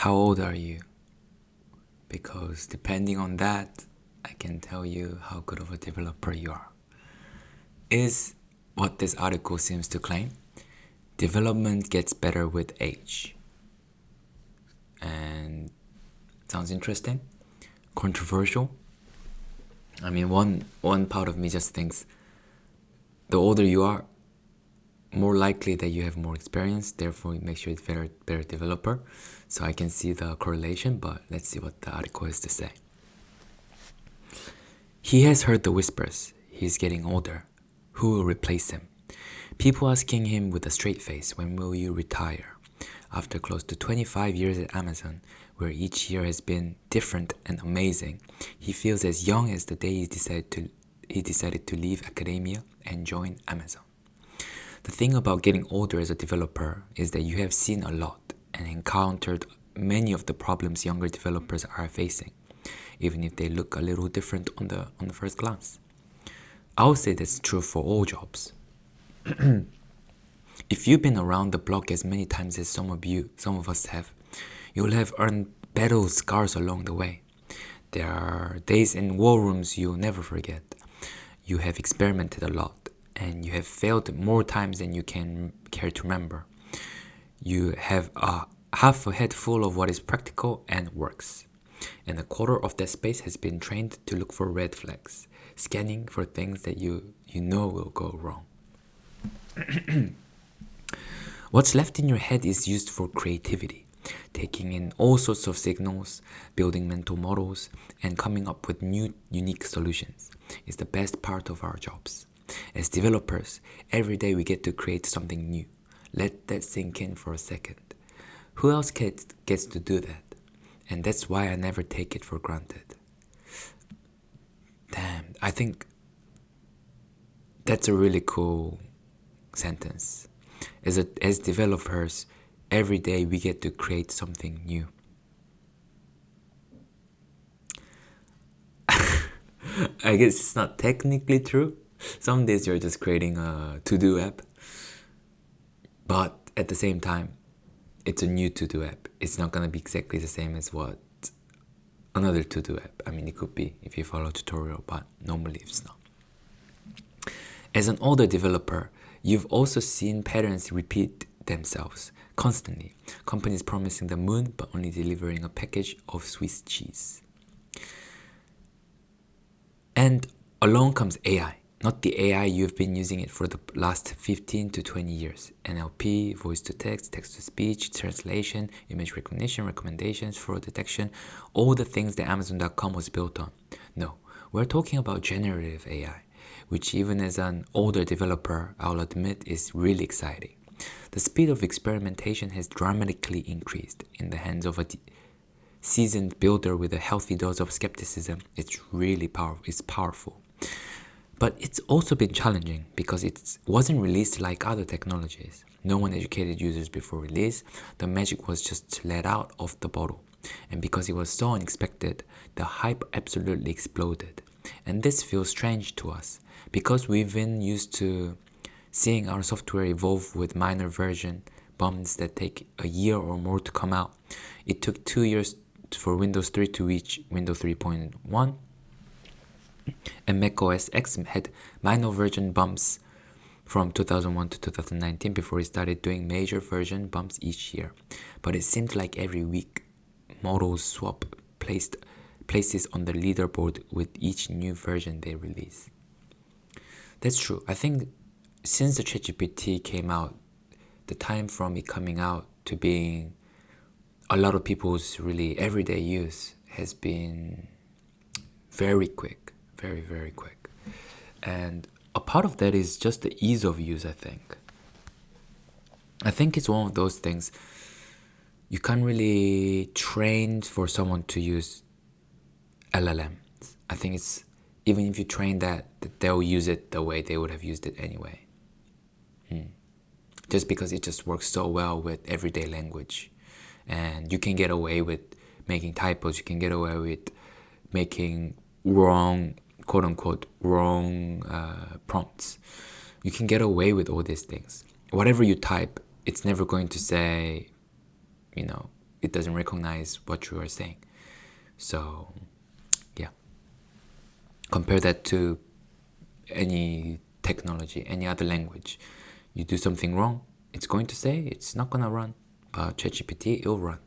How old are you? Because depending on that, I can tell you how good of a developer you are. Is what this article seems to claim. Development gets better with age. And sounds interesting, controversial. I mean, one part of me just thinks the older you are, more likely that you have more experience, therefore it makes you a better developer. So I can see the correlation, but let's see what the article has to say. He has heard the whispers. He's getting older. Who will replace him? People asking him with a straight face, when will you retire? After close to 25 years at Amazon, where each year has been different and amazing, he feels as young as the day he decided to leave academia and join Amazon. The thing about getting older as a developer is that you have seen a lot and encountered many of the problems younger developers are facing, even if they look a little different on the first glance. I would say that's true for all jobs. If you've been around the block as many times as some of us have, you'll have earned battle scars along the way. There are days in war rooms you'll never forget. You have experimented a lot, and you have failed more times than you can care to remember. You have half a head full of what is practical and works, and a quarter of that space has been trained to look for red flags, scanning for things that you know will go wrong. What's left in your head is used for creativity, taking in all sorts of signals, building mental models, and coming up with new, unique solutions is the best part of our jobs. As developers, every day we get to create something new. Let that sink in for a second. Who else gets to do that? And that's why I never take it for granted. Damn, I think that's a really cool sentence. As developers, every day we get to create something new. I guess it's not technically true. Some days you're just creating a to-do app. But at the same time, it's a new to-do app. It's not going to be exactly the same as what another to-do app. I mean, it could be if you follow a tutorial, but normally it's not. As an older developer, you've also seen patterns repeat themselves constantly. Companies promising the moon but only delivering a package of Swiss cheese. And along comes AI. Not the AI you've been using it for the last 15 to 20 years. NLP, voice to text, text to speech, translation, image recognition, recommendations, fraud detection, all the things that Amazon.com was built on. No, we're talking about generative AI, which even as an older developer, I'll admit is really exciting. The speed of experimentation has dramatically increased in the hands of a seasoned builder with a healthy dose of skepticism. It's really powerful. But it's also been challenging because it wasn't released like other technologies. No one educated users before release. The magic was just let out of the bottle. And because it was so unexpected, the hype absolutely exploded. And this feels strange to us because we've been used to seeing our software evolve with minor version bumps that take a year or more to come out. It took 2 years for Windows 3 to reach Windows 3.1. And macOS X had minor version bumps from 2001 to 2019 before it started doing major version bumps each year. But it seemed like every week, models swap places on the leaderboard with each new version they release. That's true. I think since the ChatGPT came out, the time from it coming out to being a lot of people's really everyday use has been very quick, very, very quick. And a part of that is just the ease of use, I think. I think it's one of those things you can't really train for someone to use LLMs. I think it's, even if you train that they'll use it the way they would have used it anyway. Just because it just works so well with everyday language. And you can get away with making typos, you can get away with making wrong, quote unquote, wrong prompts. You can get away with all these things. Whatever you type, it's never going to say, it doesn't recognize what you are saying. So yeah, compare that to any technology, any other language. You do something wrong, it's going to say it's not gonna run, but ChatGPT, it'll run.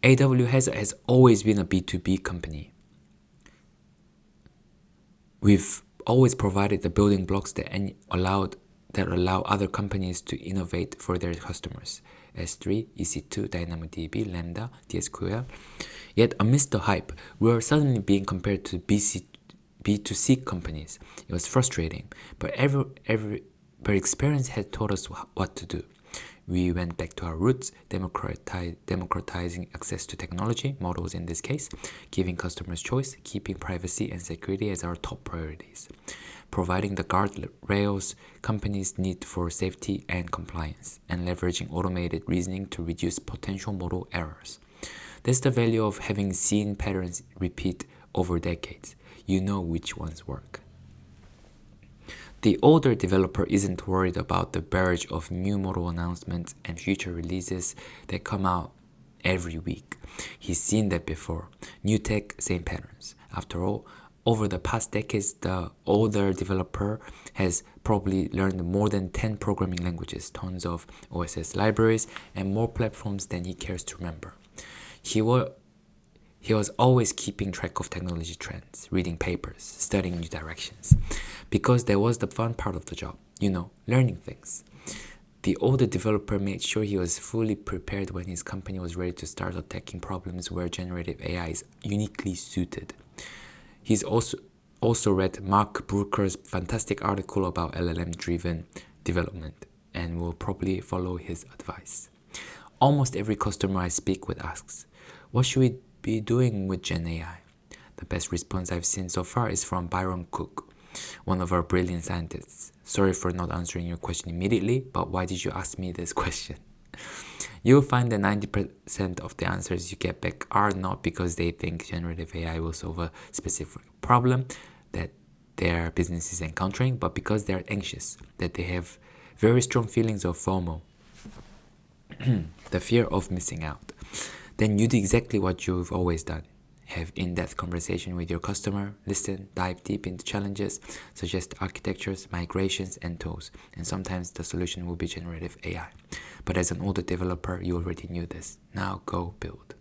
AWS has always been a B2B company. We've always provided the building blocks that allow other companies to innovate for their customers. S3, EC2, DynamoDB, Lambda, TSQL. Yet amidst the hype, we were suddenly being compared to B2C companies. It was frustrating, but every experience had taught us what to do. We went back to our roots, democratizing access to technology, models in this case, giving customers choice, keeping privacy and security as our top priorities, providing the guardrails companies need for safety and compliance, and leveraging automated reasoning to reduce potential model errors. That's the value of having seen patterns repeat over decades. You know which ones work. The older developer isn't worried about the barrage of new model announcements and future releases that come out every week. He's seen that before. New tech, same patterns. After all, over the past decades, the older developer has probably learned more than 10 programming languages, tons of OSS libraries, and more platforms than he cares to remember. He was always keeping track of technology trends, reading papers, studying new directions, because that was the fun part of the job, learning things. The older developer made sure he was fully prepared when his company was ready to start attacking problems where generative AI is uniquely suited. He's also read Mark Brooker's fantastic article about LLM-driven development and will probably follow his advice. Almost every customer I speak with asks, what should we be doing with Gen AI? The best response I've seen so far is from Byron Cook, one of our brilliant scientists. Sorry for not answering your question immediately, but why did you ask me this question? You'll find that 90% of the answers you get back are not because they think generative AI will solve a specific problem that their business is encountering, but because they are anxious, that they have very strong feelings of FOMO, the fear of missing out. Then you do exactly what you've always done. Have in-depth conversation with your customer, listen, dive deep into challenges, suggest architectures, migrations, and tools. And sometimes the solution will be generative AI. But as an older developer, you already knew this. Now go build.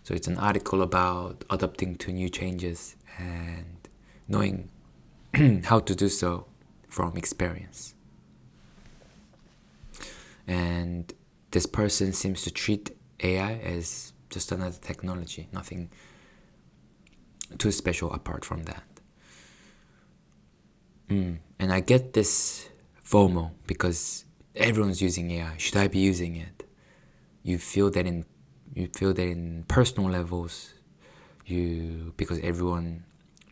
So it's an article about adapting to new changes and knowing how to do so from experience. And this person seems to treat AI as just another technology, nothing too special apart from that. And I get this FOMO because everyone's using AI. Should I be using it? You feel that in personal levels, because everyone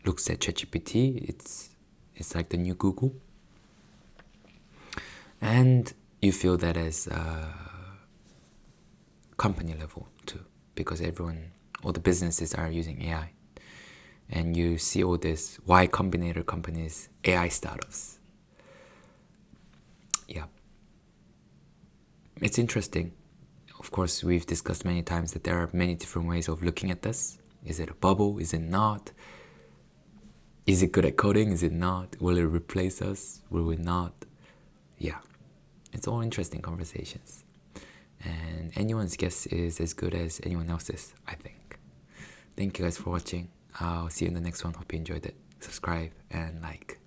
looks at ChatGPT, it's like the new Google. And you feel that as company level too, because all the businesses are using AI. And you see all this Y Combinator companies, AI startups. Yeah. It's interesting. Of course, we've discussed many times that there are many different ways of looking at this. Is it a bubble? Is it not? Is it good at coding? Is it not? Will it replace us? Will it not? Yeah. It's all interesting conversations. And anyone's guess is as good as anyone else's, I think. Thank you guys for watching. I'll see you in the next one. Hope you enjoyed it. Subscribe and like.